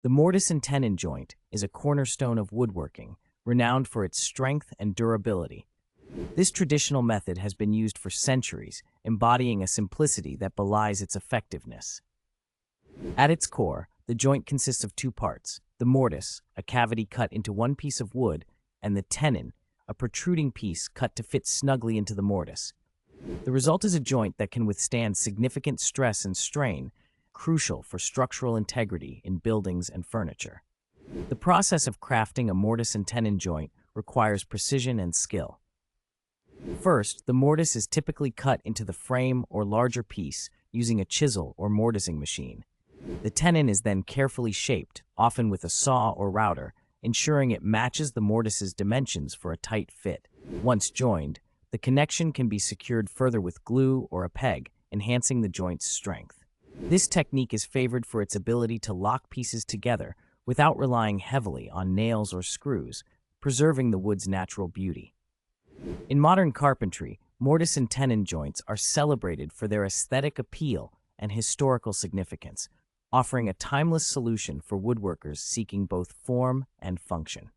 The mortise and tenon joint is a cornerstone of woodworking, renowned for its strength and durability. This traditional method has been used for centuries, embodying a simplicity that belies its effectiveness. At its core, the joint consists of two parts: the mortise, a cavity cut into one piece of wood, and the tenon, a protruding piece cut to fit snugly into the mortise. The result is a joint that can withstand significant stress and strain, crucial for structural integrity in buildings and furniture. The process of crafting a mortise and tenon joint requires precision and skill. First, the mortise is typically cut into the frame or larger piece using a chisel or mortising machine. The tenon is then carefully shaped, often with a saw or router, ensuring it matches the mortise's dimensions for a tight fit. Once joined, the connection can be secured further with glue or a peg, enhancing the joint's strength. This technique is favored for its ability to lock pieces together without relying heavily on nails or screws, preserving the wood's natural beauty. In modern carpentry, mortise and tenon joints are celebrated for their aesthetic appeal and historical significance, offering a timeless solution for woodworkers seeking both form and function.